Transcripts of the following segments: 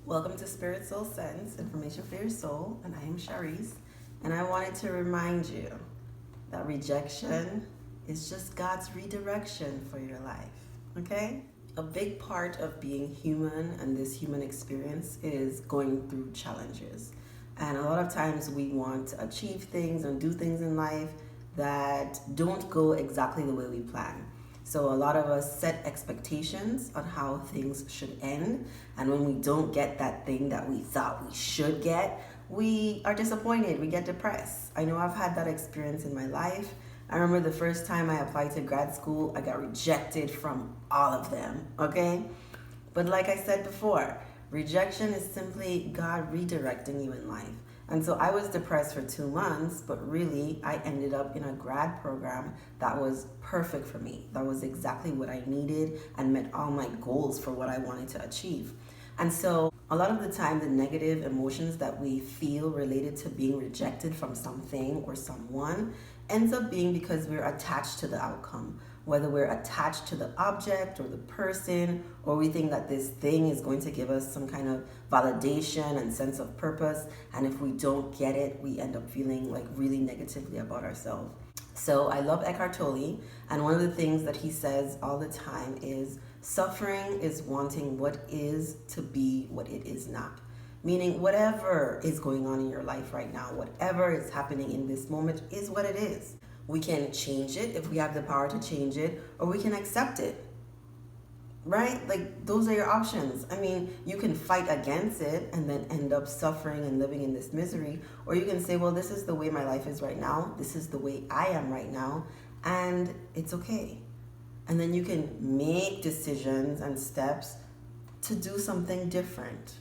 Welcome to Spirit Soul Sense, information for your soul, and I am Sharice. And I wanted to remind you that rejection is just God's redirection for your life, okay? A big part of being human and this human experience is going through challenges. And a lot of times we want to achieve things and do things in life that don't go exactly the way we plan. So a lot of us set expectations on how things should end, and when we don't get that thing that we thought we should get, we are disappointed, we get depressed. I know I've had that experience in my life. I remember the first time I applied to grad school, I got rejected from all of them, okay? But like I said before, rejection is simply God redirecting you in life. And so I was depressed for 2 months, but really I ended up in a grad program that was perfect for me. That was exactly what I needed and met all my goals for what I wanted to achieve. And so a lot of the time, the negative emotions that we feel related to being rejected from something or someone ends up being because we're attached to the outcome. Whether we're attached to the object or the person, or we think that this thing is going to give us some kind of validation and sense of purpose, and if we don't get it, we end up feeling like really negatively about ourselves. So I love Eckhart Tolle, and one of the things that he says all the time is suffering is wanting what is to be what it is not. Meaning whatever is going on in your life right now, whatever is happening in this moment is what it is. We can change it if we have the power to change it, or we can accept it. Right? Like, those are your options. I mean, you can fight against it and then end up suffering and living in this misery, or you can say, well, this is the way my life is right now. This is the way I am right now, and it's okay. And then you can make decisions and steps to do something different.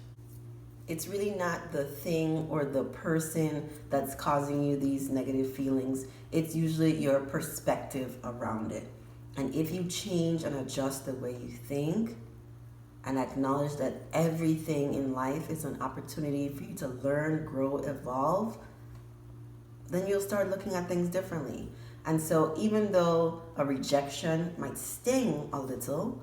It's really not the thing or the person that's causing you these negative feelings. It's usually your perspective around it. And if you change and adjust the way you think and acknowledge that everything in life is an opportunity for you to learn, grow, evolve, then you'll start looking at things differently. And so even though a rejection might sting a little,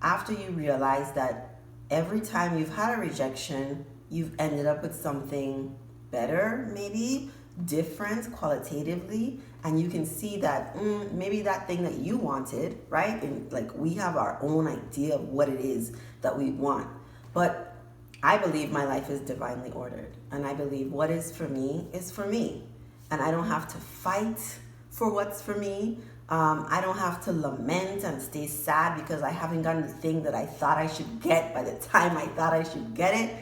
after you realize that every time you've had a rejection, you've ended up with something better, maybe different qualitatively, and you can see that maybe that thing that you wanted, right? And like, we have our own idea of what it is that we want. But I believe my life is divinely ordered, and I believe what is for me is for me, and I don't have to fight for what's for me. I don't have to lament and stay sad because I haven't gotten the thing that I thought I should get by the time I thought I should get it.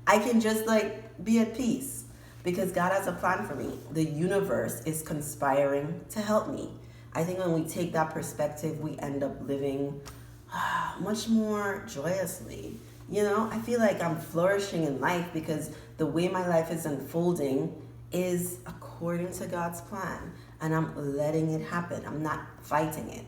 I can just like be at peace because God has a plan for me. The universe is conspiring to help me. I think when we take that perspective, we end up living much more joyously. You know, I feel like I'm flourishing in life because the way my life is unfolding is according to God's plan, and I'm letting it happen. I'm not fighting it.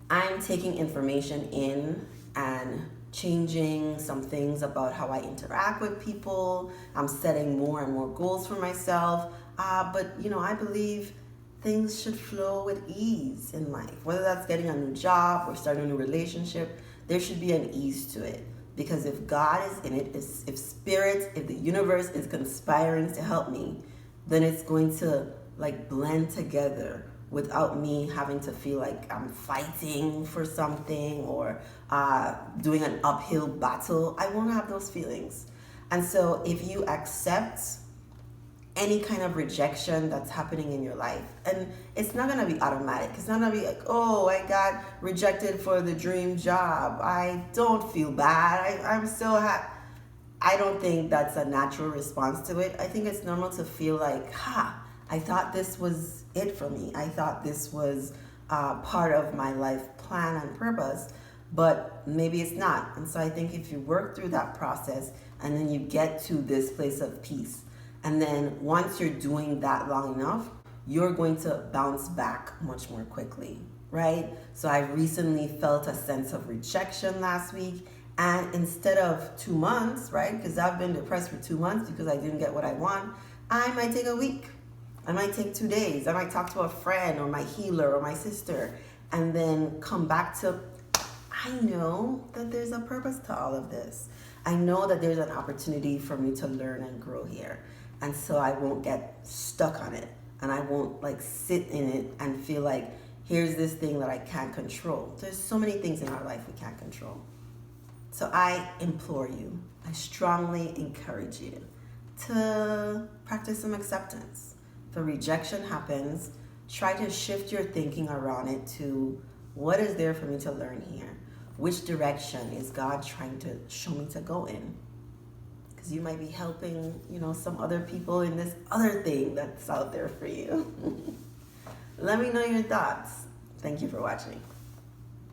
I'm taking information in and changing some things about how I interact with people. I'm setting more and more goals for myself. But, I believe things should flow with ease in life. Whether that's getting a new job or starting a new relationship, there should be an ease to it. Because if God is in it, if spirit, if the universe is conspiring to help me, then it's going to like blend together without me having to feel like I'm fighting for something or doing an uphill battle. I won't have those feelings. And so if you accept any kind of rejection that's happening in your life, and it's not going to be automatic. It's not going to be like, oh, I got rejected for the dream job. I don't feel bad. I'm still happy. I don't think that's a natural response to it. I think it's normal to feel like, I thought this was it for me. I thought this was part of my life plan and purpose, but maybe it's not. And so I think if you work through that process and then you get to this place of peace, and then once you're doing that long enough, you're going to bounce back much more quickly, right? So I recently felt a sense of rejection last week, and instead of 2 months, right, because I've been depressed for 2 months because I didn't get what I want, I might take a week. I might take 2 days. I might talk to a friend or my healer or my sister and then come back to, I know that there's a purpose to all of this. I know that there's an opportunity for me to learn and grow here. And so I won't get stuck on it. And I won't like sit in it and feel like here's this thing that I can't control. There's so many things in our life we can't control. So I implore you, I strongly encourage you to practice some acceptance. If a rejection happens, try to shift your thinking around it to what is there for me to learn here? Which direction is God trying to show me to go in? Because you might be helping, some other people in this other thing that's out there for you. Let me know your thoughts. Thank you for watching.